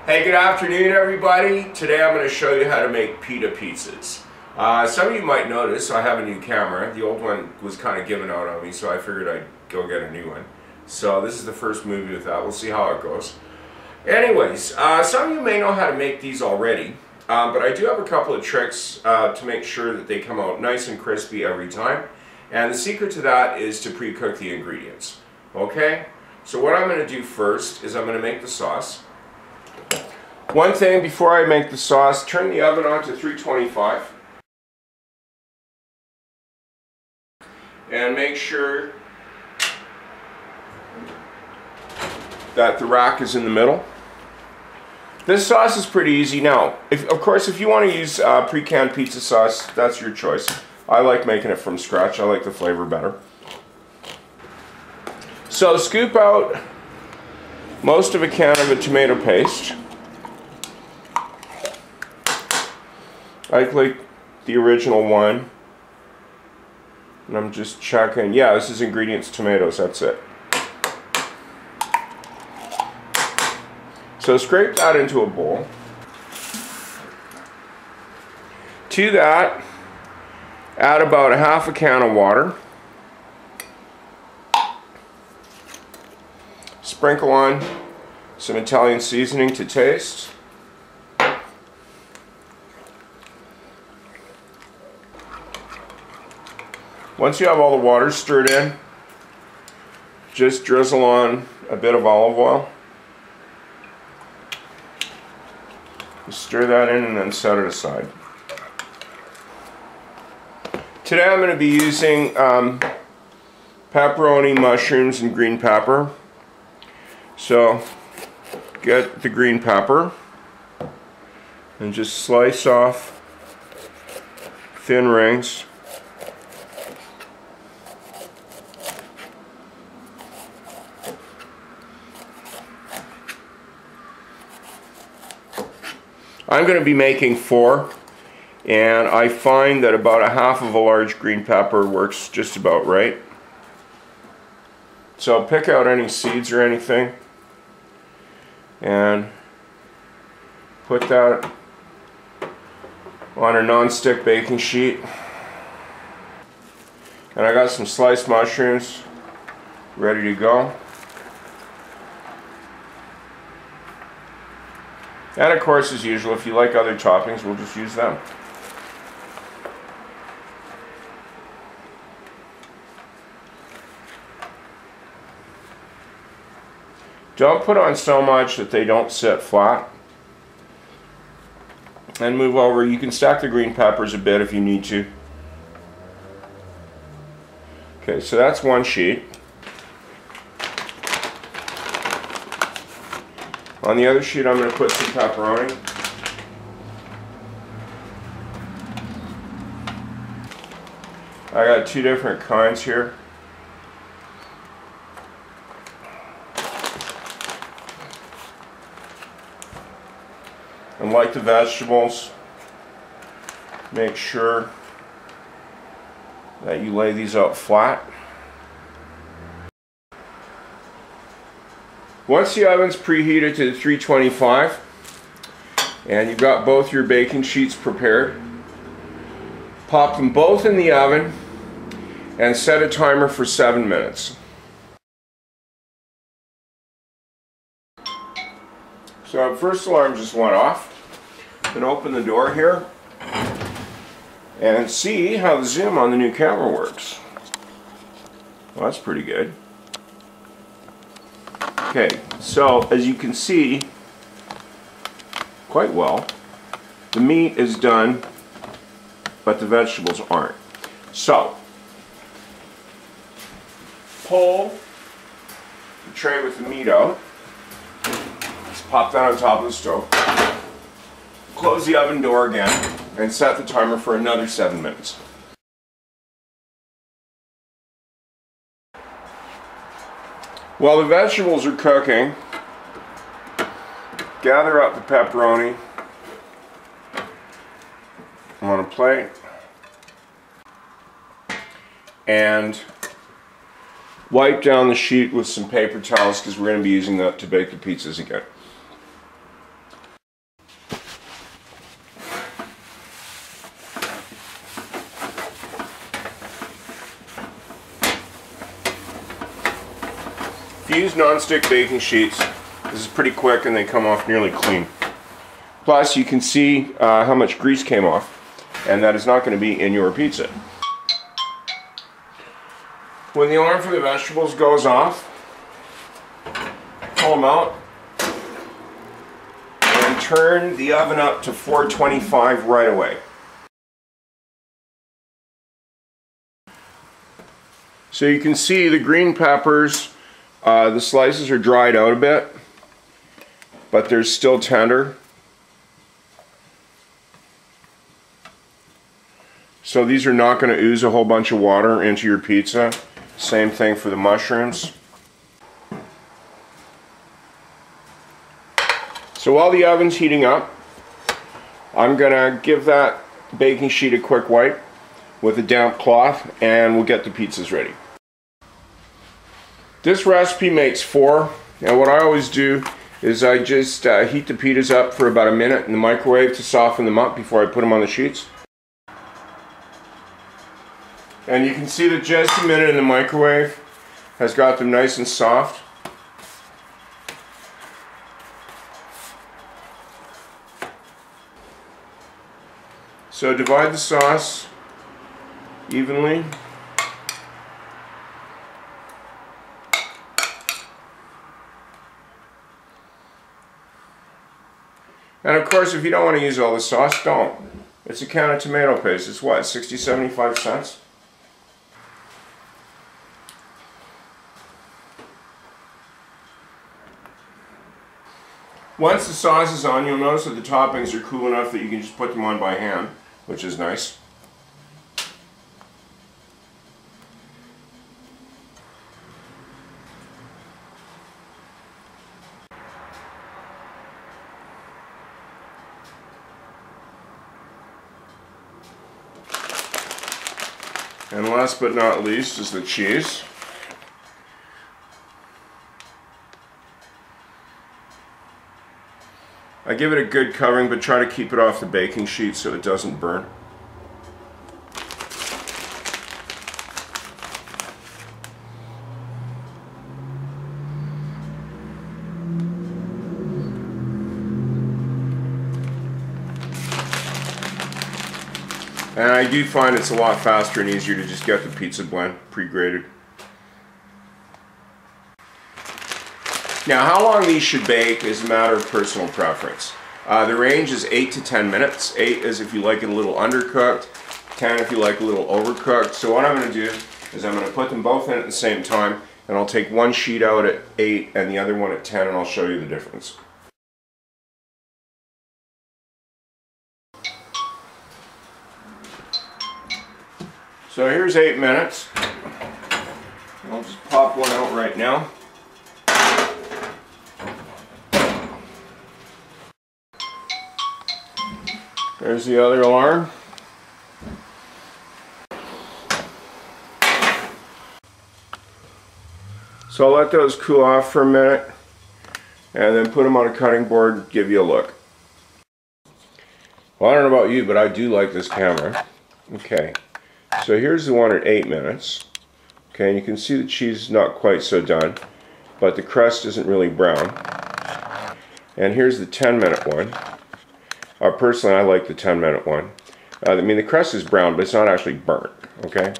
Hey, good afternoon everybody. Today I'm going to show you how to make pita pizzas. Some of you might notice I have a new camera. The old one was kind of giving out on me, so I figured I'd go get a new one. So this is the first movie with that. We'll see how it goes. Anyways, some of you may know how to make these already, but I do have a couple of tricks to make sure that they come out nice and crispy every time. And the secret to that is to pre-cook the ingredients. Okay? So what I'm going to do first is I'm going to make the sauce. One thing before I make the sauce, turn the oven on to 325 and make sure that the rack is in the middle. This sauce is pretty easy. Now, of course, if you want to use pre-canned pizza sauce, that's your choice. I like making it from scratch. I like the flavor better. So scoop out most of a can of a tomato paste. I like the original one, and I'm just checking. Yeah, this is ingredients tomatoes, that's it. So scrape that into a bowl. To that, add about a half a can of water. Sprinkle on some Italian seasoning to taste. Once you have all the water stirred in, just drizzle on a bit of olive oil. Stir that in and then set it aside. Today I'm going to be using pepperoni, mushrooms, and green pepper. So get the green pepper and just slice off thin rings. I'm going to be making 4, and I find that about a half of a large green pepper works just about right. So pick out any seeds or anything and put that on a non-stick baking sheet. And I got some sliced mushrooms ready to go. And of course, as usual, if you like other toppings, we'll just use them. Don't put on so much that they don't sit flat. And move over. You can stack the green peppers a bit if you need to. Okay, so that's one sheet. On the other sheet, I'm going to put some pepperoni. I got 2 different kinds here. And like the vegetables, make sure that you lay these out flat. Once the oven's preheated to 325 and you've got both your baking sheets prepared, pop them both in the oven and set a timer for 7 minutes. So our first alarm just went off. Then open the door here and see how the zoom on the new camera works. Well, that's pretty good. Okay, so as you can see quite well, the meat is done, but the vegetables aren't. So, pull the tray with the meat out, just pop that on top of the stove, close the oven door again, and set the timer for another 7 minutes. While the vegetables are cooking, gather up the pepperoni on a plate and wipe down the sheet with some paper towels because we're going to be using that to bake the pizzas again. If you use non-stick baking sheets, this is pretty quick and they come off nearly clean. Plus, you can see how much grease came off, and that is not going to be in your pizza. When the alarm for the vegetables goes off, pull them out and turn the oven up to 425 right away. So you can see the green peppers, the slices are dried out a bit, but they're still tender. So these are not going to ooze a whole bunch of water into your pizza. Same thing for the mushrooms. So while the oven's heating up, I'm going to give that baking sheet a quick wipe with a damp cloth, and we'll get the pizzas ready. This recipe makes 4, and what I always do is I just heat the pitas up for about a minute in the microwave to soften them up before I put them on the sheets. And you can see that just a minute in the microwave has got them nice and soft. So divide the sauce evenly. And of course, if you don't want to use all the sauce, don't. It's a can of tomato paste. It's what, 60, 75 cents? Once the sauce is on, you'll notice that the toppings are cool enough that you can just put them on by hand, which is nice. And last but not least is the cheese. I give it a good covering, but try to keep it off the baking sheet so it doesn't burn. And I do find it's a lot faster and easier to just get the pizza blend pre-grated. Now, how long these should bake is a matter of personal preference. The range is 8 to 10 minutes. 8 is if you like it a little undercooked, 10 if you like a little overcooked. So what I'm going to do is I'm going to put them both in at the same time, and I'll take one sheet out at 8 and the other one at 10, and I'll show you the difference. So here's 8 minutes. I'll just pop one out right now. There's the other alarm. So I'll let those cool off for a minute and then put them on a cutting board and give you a look. Well, I don't know about you, but I do like this camera. Okay, so here's the one at 8 minutes. Okay, and you can see the cheese is not quite so done, but the crust isn't really brown. And here's the 10-minute one. Personally, I like the 10-minute one. I mean, the crust is brown, but it's not actually burnt, okay?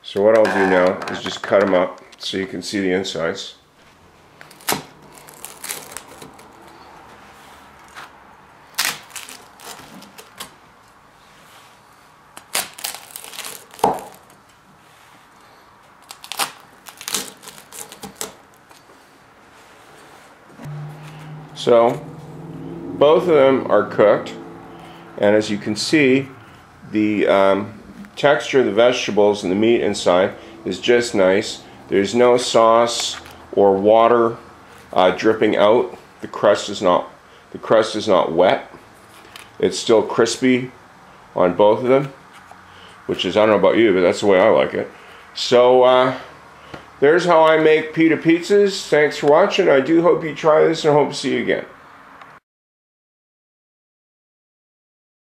So what I'll do now is just cut them up so you can see the insides. So, both of them are cooked. And as you can see, the texture of the vegetables and the meat inside is just nice. There's no sauce or water dripping out. The crust is not wet. It's still crispy on both of them, which is, I don't know about you, but that's the way I like it. So there's how I make pita pizzas. Thanks for watching. I do hope you try this, and I hope to see you again.